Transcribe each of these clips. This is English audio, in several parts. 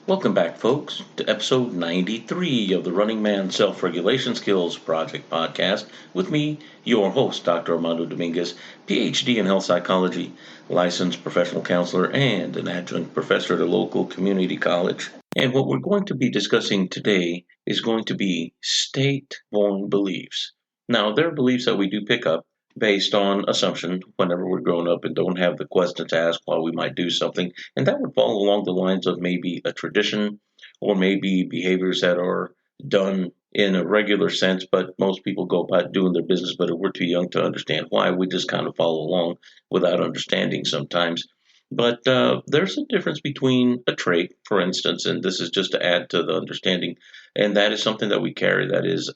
Welcome back, folks, to episode 93 of the Running Man Self Regulation Skills Project podcast with me, your host, Dr. Armando Dominguez, PhD in health psychology, licensed professional counselor, and an adjunct professor at a local community college. And what we're going to be discussing today is going to be state born beliefs. Now, there are beliefs that we do pick up based on assumption whenever we're growing up and don't have the question to ask why we might do something. And that would fall along the lines of maybe a tradition or maybe behaviors that are done in a regular sense, but most people go about doing their business, but if we're too young to understand why, we just kind of follow along without understanding sometimes. But there's a difference between a trait, for instance, and this is just to add to the understanding, and that is something that we carry that is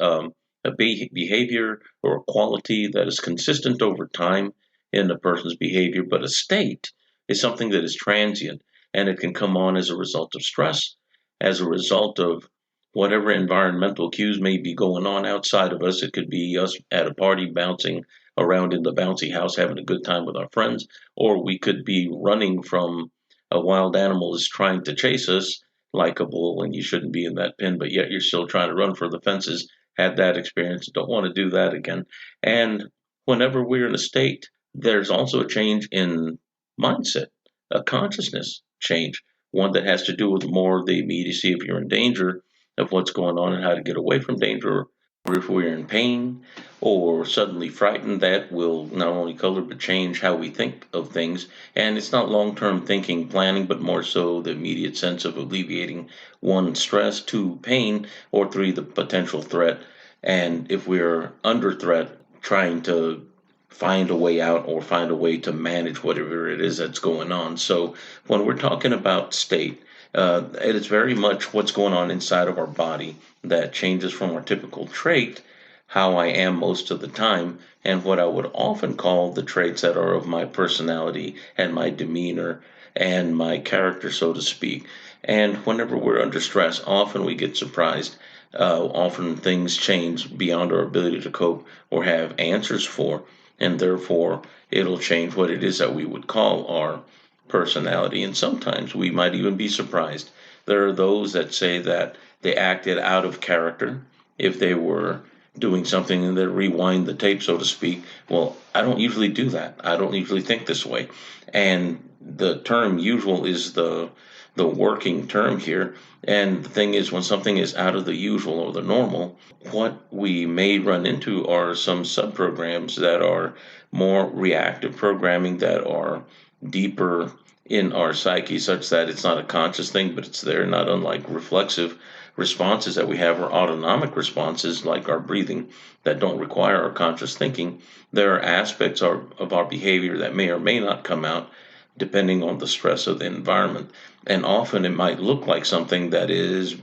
a behavior or a quality that is consistent over time in a person's behavior, but a state is something that is transient and it can come on as a result of stress, as a result of whatever environmental cues may be going on outside of us. It could be us at a party bouncing around in the bouncy house having a good time with our friends, or we could be running from a wild animal is trying to chase us like a bull and you shouldn't be in that pen, but yet you're still trying to run for the fences. Had that experience, don't want to do that again. And whenever we're in a state, there's also a change in mindset, a consciousness change, one that has to do with more the immediacy if you're in danger of what's going on and how to get away from danger, or if we're in pain or suddenly frightened, that will not only color but change how we think of things. And it's not long term thinking, planning, but more so the immediate sense of alleviating one, stress, two, pain, or three, the potential threat. And if we're under threat, trying to find a way out or find a way to manage whatever it is that's going on. So when we're talking about state, it is very much what's going on inside of our body that changes from our typical trait, how I am most of the time, and what I would often call the traits that are of my personality and my demeanor and my character, so to speak. And whenever we're under stress, often we get surprised. Often things change beyond our ability to cope or have answers for, and therefore it'll change what it is that we would call our personality. And sometimes we might even be surprised. There are those that say that they acted out of character if they were doing something and they rewind the tape, so to speak. Well, I don't usually do that. I don't usually think this way. And the term usual is the working term here. And the thing is, when something is out of the usual or the normal, what we may run into are some subprograms that are more reactive programming that are deeper in our psyche, such that it's not a conscious thing, but it's there, not unlike reflexive responses that we have or autonomic responses like our breathing that don't require our conscious thinking. There are aspects of our behavior that may or may not come out depending on the stress of the environment. And often it might look like something that is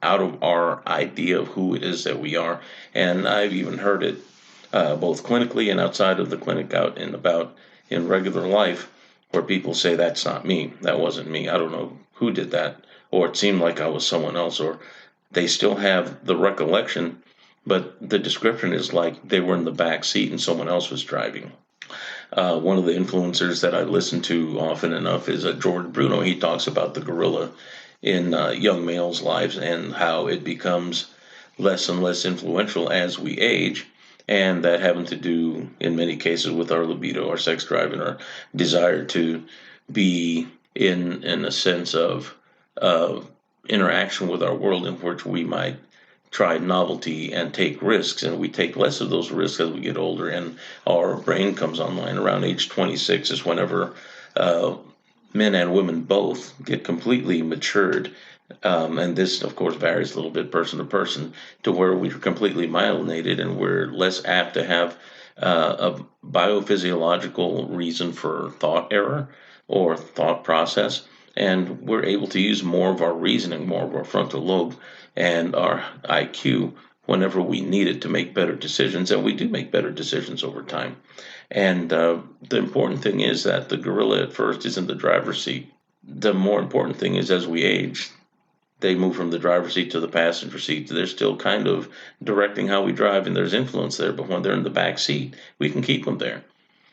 out of our idea of who it is that we are. And I've even heard it both clinically and outside of the clinic, out and about in regular life, where people say, that's not me, that wasn't me, I don't know who did that, or it seemed like I was someone else, or they still have the recollection, but the description is like they were in the back seat and someone else was driving. One of the influencers that I listen to often enough is George Bruno. He talks about the gorilla in young males' lives and how it becomes less and less influential as we age, and that having to do in many cases with our libido, our sex drive, and our desire to be in a sense of interaction with our world in which we might try novelty and take risks, and we take less of those risks as we get older and our brain comes online. Around age 26 is whenever men and women both get completely matured, and this of course varies a little bit person to person, to where we're completely myelinated and we're less apt to have a biophysiological reason for thought error or thought process, and we're able to use more of our reasoning, more of our frontal lobe and our IQ whenever we need it to make better decisions, and we do make better decisions over time. And the important thing is that the gorilla at first is in the driver's seat. The more important thing is as we age, they move from the driver's seat to the passenger seat. They're still kind of directing how we drive, and there's influence there, but when they're in the back seat, we can keep them there.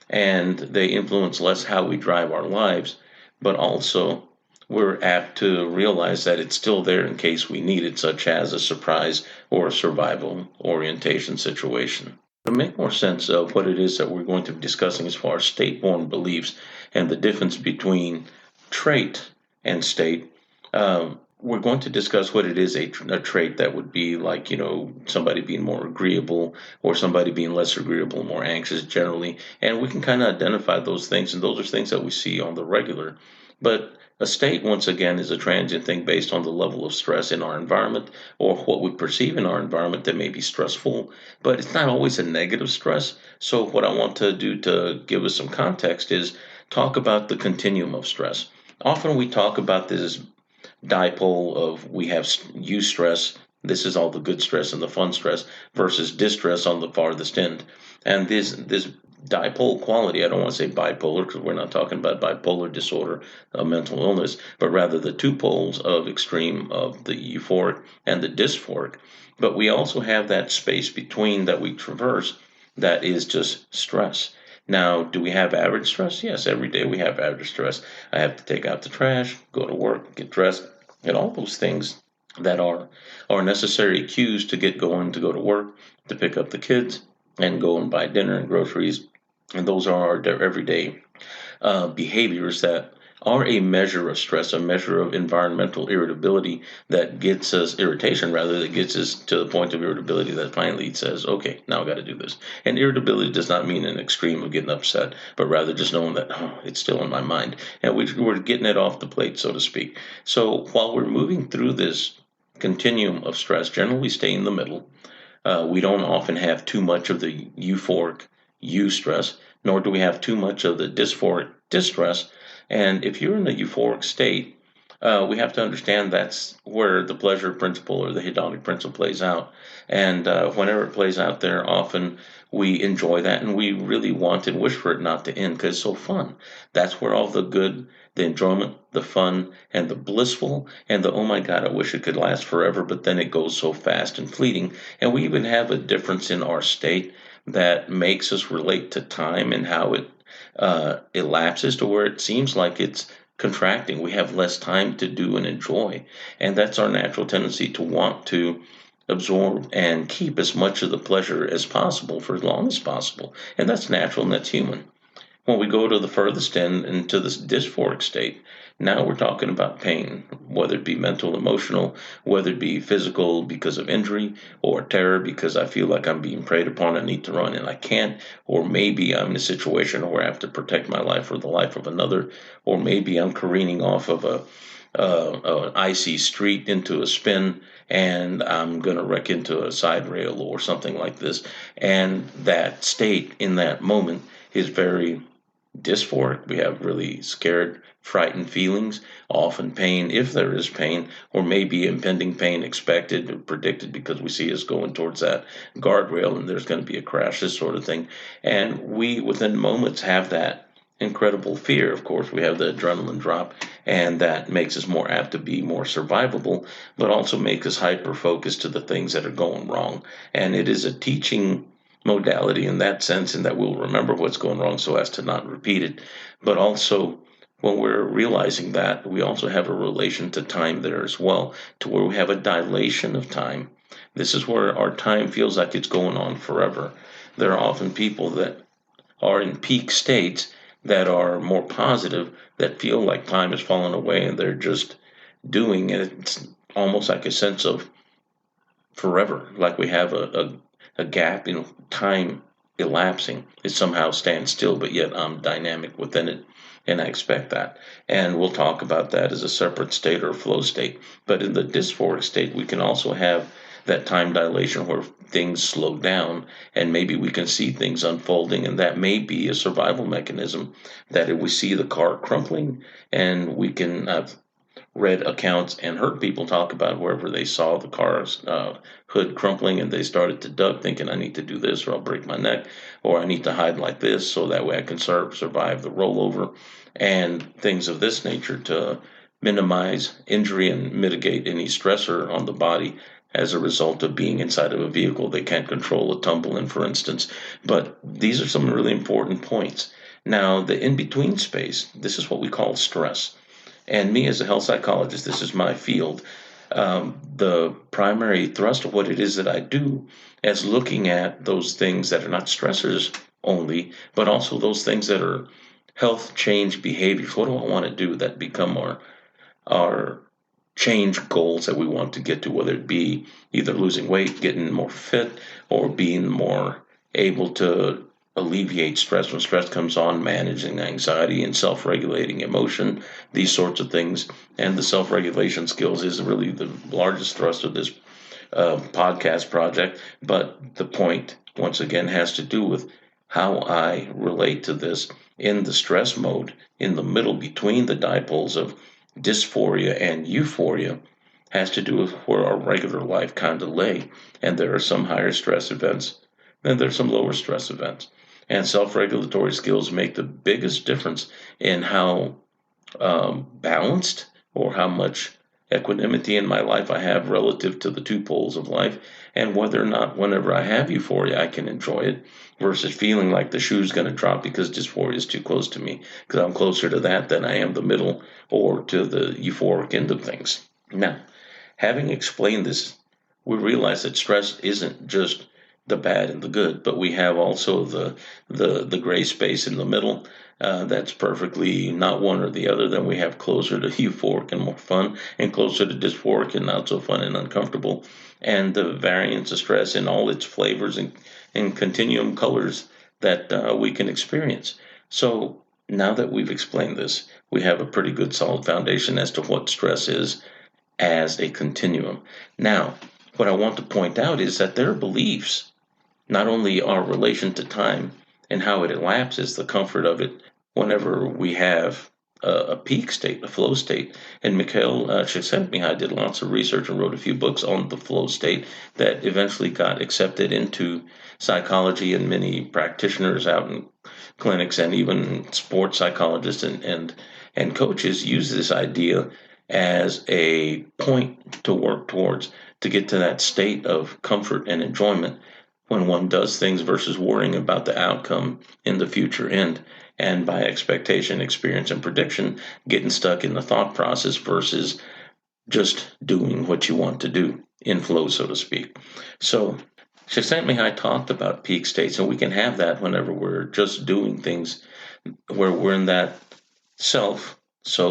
And they influence less how we drive our lives, but also we're apt to realize that it's still there in case we need it, such as a surprise or a survival orientation situation. To make more sense of what it is that we're going to be discussing as far as state-borne beliefs and the difference between trait and state, we're going to discuss what it is a trait that would be like, somebody being more agreeable or somebody being less agreeable, more anxious generally. And we can kind of identify those things, and those are things that we see on the regular. But a state, once again, is a transient thing based on the level of stress in our environment or what we perceive in our environment that may be stressful, but it's not always a negative stress. So, what I want to do to give us some context is talk about the continuum of stress. Often we talk about this dipole of we have eustress. This is all the good stress and the fun stress versus distress on the farthest end. And this dipole quality, I don't want to say bipolar because we're not talking about bipolar disorder, a mental illness, but rather the two poles of extreme of the euphoric and the dysphoric. But we also have that space between that we traverse that is just stress. Now, do we have average stress? Yes, every day we have average stress. I have to take out the trash, go to work, get dressed, and all those things that are necessary cues to get going, to go to work, to pick up the kids, and go and buy dinner and groceries. And those are our everyday behaviors that are a measure of stress, a measure of environmental irritability that gets us irritation, rather, that gets us to the point of irritability that finally says, okay, now I got to do this. And irritability does not mean an extreme of getting upset, but rather just knowing that it's still in my mind. And we're getting it off the plate, so to speak. So while we're moving through this continuum of stress, generally we stay in the middle. We don't often have too much of the euphoric eustress, nor do we have too much of the dysphoric distress. And if you're in a euphoric state, we have to understand that's where the pleasure principle or the hedonic principle plays out. And whenever it plays out there, often we enjoy that and we really want and wish for it not to end because it's so fun. That's where all the good, the enjoyment, the fun, and the blissful, and the oh my God, I wish it could last forever, but then it goes so fast and fleeting. And we even have a difference in our state that makes us relate to time and how it elapses to where it seems like it's contracting. We have less time to do and enjoy. And that's our natural tendency to want to absorb and keep as much of the pleasure as possible for as long as possible. And that's natural and that's human. When we go to the furthest end into this dysphoric state, now we're talking about pain, whether it be mental, emotional, whether it be physical because of injury, or terror because I feel like I'm being preyed upon, I need to run and I can't, or maybe I'm in a situation where I have to protect my life or the life of another, or maybe I'm careening off of an icy street into a spin and I'm going to wreck into a side rail or something like this. And that state in that moment is very dysphoric. We have really scared, frightened feelings, often pain, if there is pain, or maybe impending pain expected or predicted because we see us going towards that guardrail and there's going to be a crash, this sort of thing. And we, within moments, have that incredible fear. Of course, we have the adrenaline drop, and that makes us more apt to be more survivable, but also makes us hyper focused to the things that are going wrong. And it is a teaching modality in that sense, in that we'll remember what's going wrong so as to not repeat it. But also, when we're realizing that, we also have a relation to time there as well, to where we have a dilation of time. This is where our time feels like it's going on forever. There are often people that are in peak states that are more positive, that feel like time has fallen away and they're just doing it. It's almost like a sense of forever, like we have a gap in time elapsing. It somehow stands still, but yet I'm dynamic within it. And I expect that. And we'll talk about that as a separate state or flow state. But in the dysphoric state, we can also have that time dilation where things slow down and maybe we can see things unfolding. And that may be a survival mechanism, that if we see the car crumpling and we can read accounts and heard people talk about wherever they saw the car's hood crumpling and they started to duck, thinking, I need to do this or I'll break my neck, or I need to hide like this so that way I can survive the rollover, and things of this nature to minimize injury and mitigate any stressor on the body as a result of being inside of a vehicle they can't control, a tumble in, for instance. But these are some really important points. Now, the in-between space, this is what we call stress. And me as a health psychologist, this is my field. The primary thrust of what it is that I do is looking at those things that are not stressors only, but also those things that are health change behaviors. What do I want to do that become our change goals that we want to get to, whether it be either losing weight, getting more fit, or being more able to alleviate stress when stress comes on, managing anxiety and self-regulating emotion, these sorts of things. And the self-regulation skills is really the largest thrust of this podcast project. But the point, once again, has to do with how I relate to this in the stress mode, in the middle between the dipoles of dysphoria and euphoria, has to do with where our regular life kind of lay. And there are some higher stress events, and there are some lower stress events. And self regulatory skills make the biggest difference in how balanced or how much equanimity in my life I have relative to the two poles of life, and whether or not whenever I have euphoria I can enjoy it versus feeling like the shoe's going to drop because dysphoria is too close to me, because I'm closer to that than I am the middle or to the euphoric end of things. Now, having explained this, we realize that stress isn't just the bad and the good, but we have also the gray space in the middle. That's perfectly not one or the other. Then we have closer to euphoric and more fun, and closer to dysphoric and not so fun and uncomfortable. And the variance of stress in all its flavors and continuum colors that we can experience. So now that we've explained this, we have a pretty good solid foundation as to what stress is as a continuum. Now, what I want to point out is that their beliefs, not only our relation to time and how it elapses, the comfort of it whenever we have a peak state, a flow state. And Mikhail Csikszentmihalyi did lots of research and wrote a few books on the flow state that eventually got accepted into psychology, and many practitioners out in clinics and even sports psychologists and coaches use this idea as a point to work towards to get to that state of comfort and enjoyment when one does things versus worrying about the outcome in the future end. And by expectation, experience, and prediction, getting stuck in the thought process versus just doing what you want to do in flow, so to speak. So Csikszentmihalyi talked about peak states, and we can have that whenever we're just doing things where we're in that so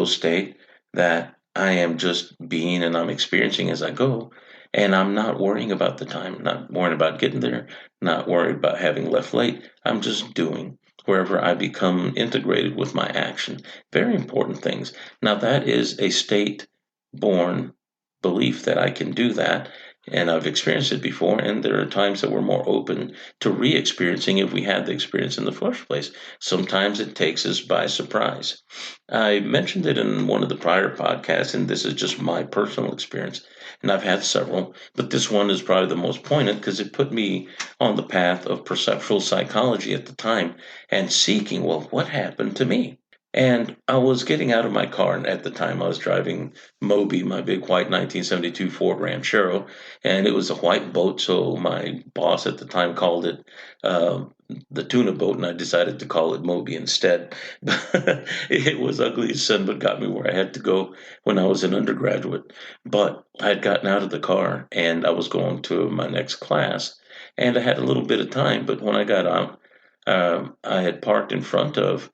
state that I am just being and I'm experiencing as I go. And I'm not worrying about the time, not worrying about getting there, not worried about having left late. I'm just doing wherever I become integrated with my action. Very important things. Now, that is a state born belief that I can do that. And I've experienced it before, and there are times that we're more open to re experiencing if we had the experience in the first place. Sometimes it takes us by surprise. I mentioned it in one of the prior podcasts, and this is just my personal experience. And I've had several, but this one is probably the most poignant because it put me on the path of perceptual psychology at the time and seeking, well, what happened to me? And I was getting out of my car, and at the time I was driving Moby, my big white 1972 Ford Ranchero, and it was a white boat, so my boss at the time called it the tuna boat, and I decided to call it Moby instead. It was ugly as sin, but got me where I had to go when I was an undergraduate. But I had gotten out of the car, and I was going to my next class, and I had a little bit of time, but when I got out, I had parked in front of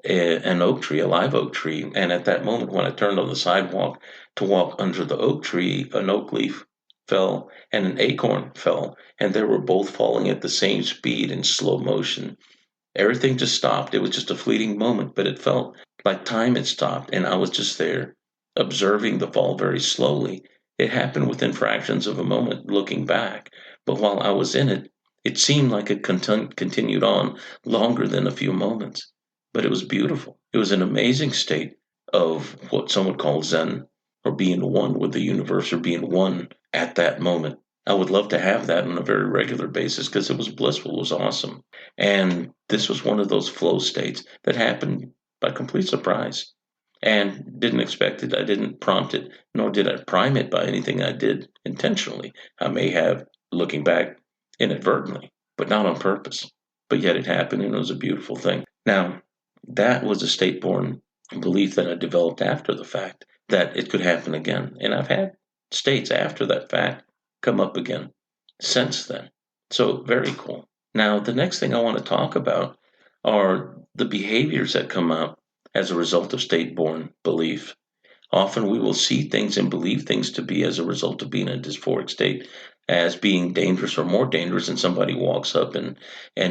an oak tree, a live oak tree. And at that moment, when I turned on the sidewalk to walk under the oak tree, an oak leaf fell and an acorn fell, and they were both falling at the same speed in slow motion. Everything just stopped. It was just a fleeting moment, but it felt like time had stopped, and I was just there observing the fall very slowly. It happened within fractions of a moment looking back, but while I was in it, it seemed like it continued on longer than a few moments. But it was beautiful. It was an amazing state of what some would call Zen, or being one with the universe, or being one at that moment. I would love to have that on a very regular basis because it was blissful, it was awesome. And this was one of those flow states that happened by complete surprise and didn't expect it. I didn't prompt it, nor did I prime it by anything I did intentionally. I may have, looking back, inadvertently, but not on purpose. But yet it happened, and it was a beautiful thing. Now, that was a state born belief that I developed after the fact that it could happen again. And I've had states after that fact come up again since then. So very cool. Now, the next thing I want to talk about are the behaviors that come up as a result of state-borne belief. Often we will see things and believe things to be as a result of being in a dysphoric state as being dangerous or more dangerous, and somebody walks up and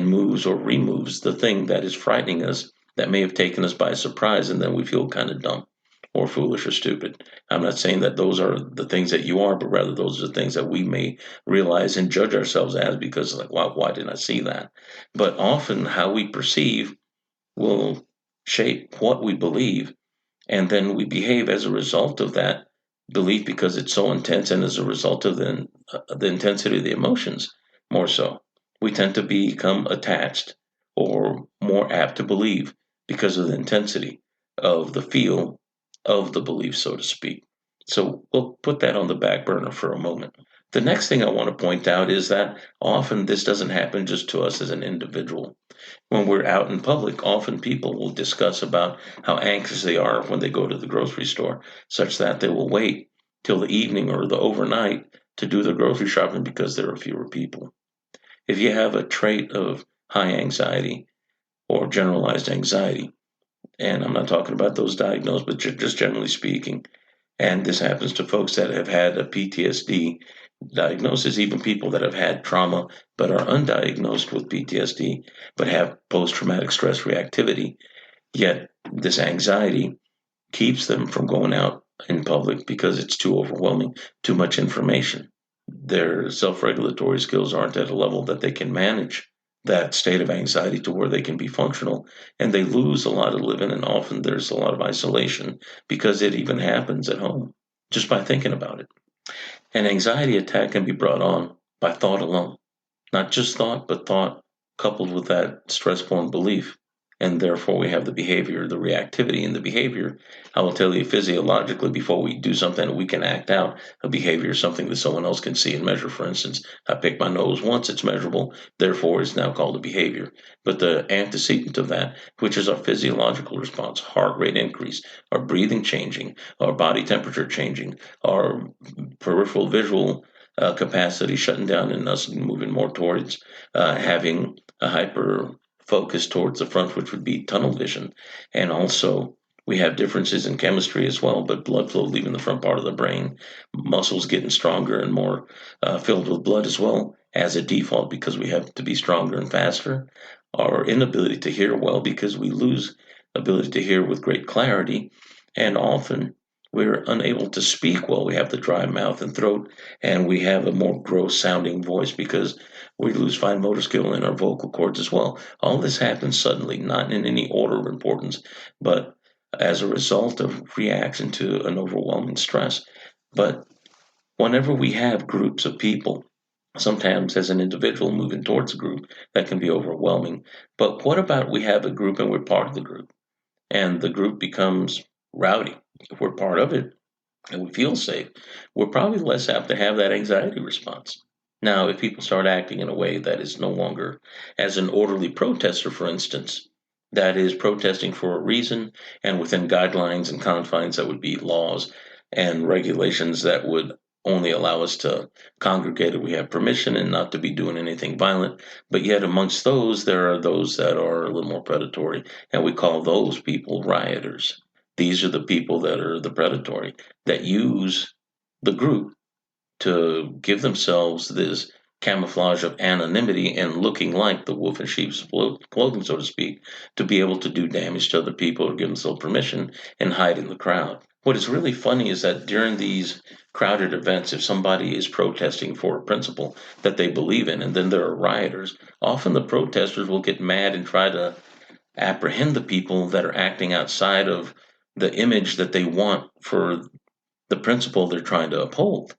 moves or removes the thing that is frightening us that may have taken us by surprise, and then we feel kind of dumb or foolish or stupid. I'm not saying that those are the things that you are, but rather those are the things that we may realize and judge ourselves as because, like, wow, why didn't I see that? But often how we perceive will shape what we believe, and then we behave as a result of that belief because it's so intense, and as a result of the intensity of the emotions more so. We tend to become attached or more apt to believe because of the intensity of the feel of the belief, so to speak. So we'll put that on the back burner for a moment. The next thing I want to point out is that often this doesn't happen just to us as an individual. When we're out in public, often people will discuss about how anxious they are when they go to the grocery store, such that they will wait till the evening or the overnight to do their grocery shopping because there are fewer people. If you have a trait of high anxiety or generalized anxiety, and I'm not talking about those diagnosed, but just generally speaking, and this happens to folks that have had a PTSD diagnosis, even people that have had trauma but are undiagnosed with PTSD, but have post traumatic stress reactivity. Yet this anxiety keeps them from going out in public because it's too overwhelming, too much information. Their self regulatory skills aren't at a level that they can manage that state of anxiety to where they can be functional, and they lose a lot of living, and often there's a lot of isolation because it even happens at home just by thinking about it. An anxiety attack can be brought on by thought alone, not just thought, but thought coupled with that stress-borne belief. And therefore, we have the behavior, the reactivity in the behavior. I will tell you physiologically before we do something, we can act out a behavior, something that someone else can see and measure. For instance, I pick my nose once, it's measurable, therefore, it's now called a behavior. But the antecedent of that, which is our physiological response, heart rate increase, our breathing changing, our body temperature changing, our peripheral visual capacity shutting down and us moving more towards having a hyper focus towards the front, which would be tunnel vision. And also, we have differences in chemistry as well, but blood flow leaving the front part of the brain, muscles getting stronger and more filled with blood as well as a default because we have to be stronger and faster. Our inability to hear well because we lose ability to hear with great clarity, and often we're unable to speak well. We have the dry mouth and throat, and we have a more gross sounding voice because we lose fine motor skill in our vocal cords as well. All this happens suddenly, not in any order of importance, but as a result of reaction to an overwhelming stress. But whenever we have groups of people, sometimes as an individual moving towards a group, that can be overwhelming. But what about we have a group and we're part of the group, and the group becomes rowdy? If we're part of it and we feel safe, we're probably less apt to have that anxiety response. Now, if people start acting in a way that is no longer as an orderly protester, for instance, that is protesting for a reason and within guidelines and confines that would be laws and regulations that would only allow us to congregate if we have permission and not to be doing anything violent. But yet, amongst those, there are those that are a little more predatory, and we call those people rioters. These are the people that are the predatory, that use the group to give themselves this camouflage of anonymity and looking like the wolf in sheep's clothing, so to speak, to be able to do damage to other people or give themselves permission and hide in the crowd. What is really funny is that during these crowded events, if somebody is protesting for a principle that they believe in, and then there are rioters, often the protesters will get mad and try to apprehend the people that are acting outside of the image that they want for the principle they're trying to uphold.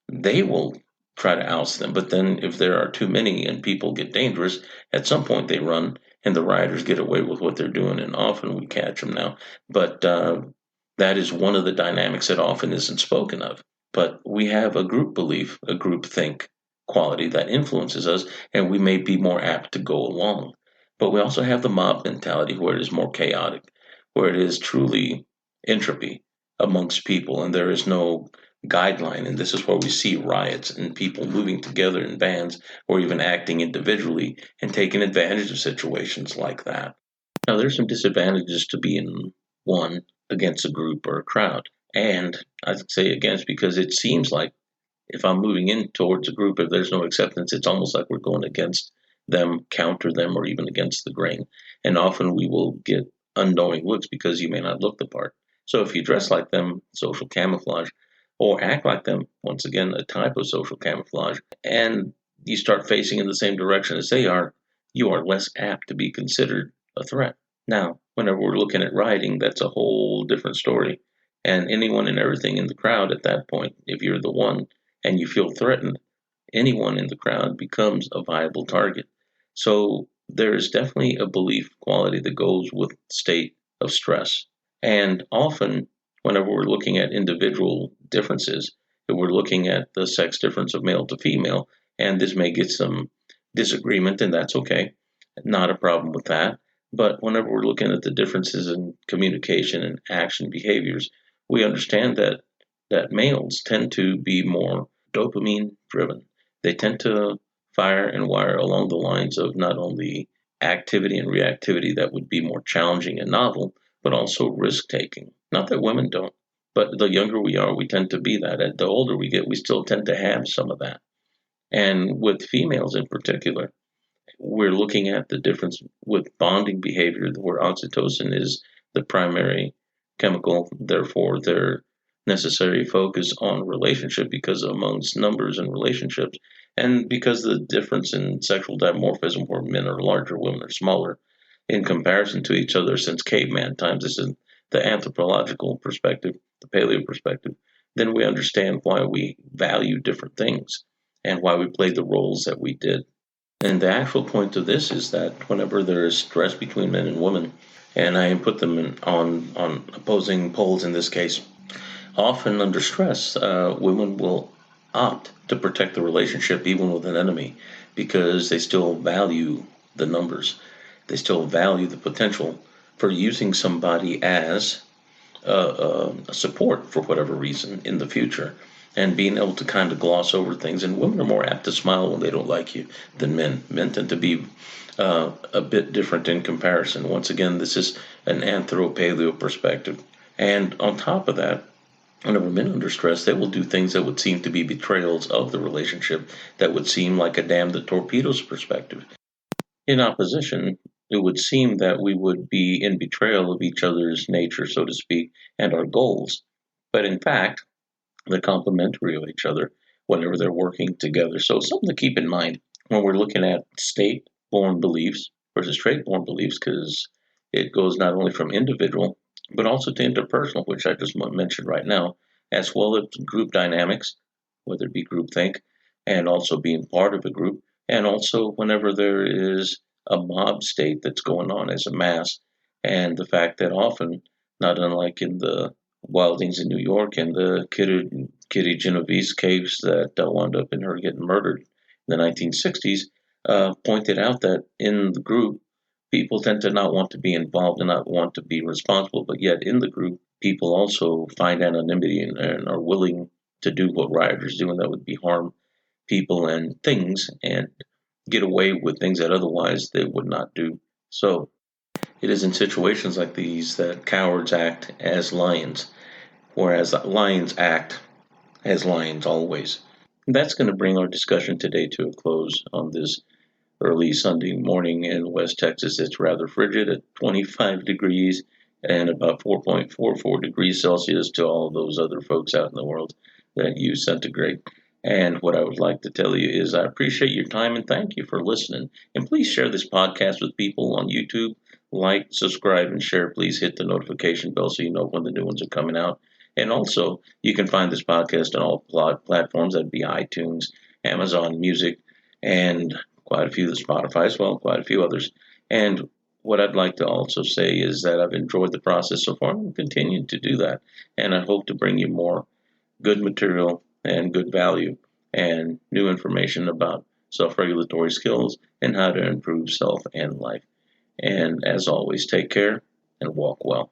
They will try to oust them. But then, if there are too many and people get dangerous, at some point they run and the rioters get away with what they're doing. And often we catch them now. But that is one of the dynamics that often isn't spoken of. But we have a group belief, a group think quality that influences us, and we may be more apt to go along. But we also have the mob mentality where it is more chaotic, where it is truly entropy amongst people and there is no guideline. And this is where we see riots and people moving together in bands or even acting individually and taking advantage of situations like that. Now, there's some disadvantages to being one against a group or a crowd. And I'd say against because it seems like if I'm moving in towards a group, if there's no acceptance, it's almost like we're going against them, counter them, or even against the grain. And often we will get unknowing looks because you may not look the part. So if you dress like them, social camouflage, or act like them, once again, a type of social camouflage, and you start facing in the same direction as they are, you are less apt to be considered a threat. Now, whenever we're looking at rioting, that's a whole different story. And anyone and everything in the crowd at that point, if you're the one and you feel threatened, anyone in the crowd becomes a viable target. So there is definitely a belief quality that goes with state of stress. And often, whenever we're looking at individual differences, if we're looking at the sex difference of male to female, and this may get some disagreement, and that's okay, not a problem with that. But whenever we're looking at the differences in communication and action behaviors, we understand that males tend to be more dopamine driven. They tend to fire and wire along the lines of not only activity and reactivity that would be more challenging and novel, but also risk taking. Not that women don't, but the younger we are, we tend to be that. And the older we get, we still tend to have some of that. And with females in particular, we're looking at the difference with bonding behavior where oxytocin is the primary chemical, therefore their necessary focus on relationship because amongst numbers and relationships and because the difference in sexual dimorphism where men are larger, women are smaller in comparison to each other since caveman times. This is the anthropological perspective, the paleo perspective. Then we understand why we value different things and why we played the roles that we did. And the actual point of this is that whenever there is stress between men and women, and I put them on opposing poles in this case, often under stress, women will opt to protect the relationship even with an enemy because they still value the numbers. They still value the potential for using somebody as a support for whatever reason in the future and being able to kind of gloss over things. And women are more apt to smile when they don't like you than men. Men tend to be a bit different in comparison. Once again, this is an anthro-paleo perspective. And on top of that, whenever men are under stress, they will do things that would seem to be betrayals of the relationship that would seem like a damn the torpedoes perspective. In opposition, it would seem that we would be in betrayal of each other's nature, so to speak, and our goals. But in fact, they're complementary of each other whenever they're working together. So something to keep in mind when we're looking at state-born beliefs versus trait-born beliefs, because it goes not only from individual, but also to interpersonal, which I just mentioned right now, as well as group dynamics, whether it be groupthink, and also being part of a group, and also whenever there is a mob state that's going on as a mass, and the fact that often, not unlike in the wildings in New York and the Kitty Genovese caves that wound up in her getting murdered in the 1960s, pointed out that in the group, people tend to not want to be involved and not want to be responsible, but yet in the group, people also find anonymity and are willing to do what rioters do, and that would be harm people and things and get away with things that otherwise they would not do. So it is in situations like these that cowards act as lions, whereas lions act as lions always. And that's going to bring our discussion today to a close on this early Sunday morning in West Texas. It's rather frigid at 25 degrees and about 4.44 degrees Celsius to all those other folks out in the world that use centigrade. And what I would like to tell you is I appreciate your time and thank you for listening. And please share this podcast with people on YouTube. Like, subscribe, and share. Please hit the notification bell so you know when the new ones are coming out. And also, you can find this podcast on all platforms. That'd be iTunes, Amazon Music, and quite a few of the Spotify as well, quite a few others. And what I'd like to also say is that I've enjoyed the process so far and will continue to do that. And I hope to bring you more good material and good value and new information about self-regulatory skills and how to improve self and life. And as always, take care and walk well.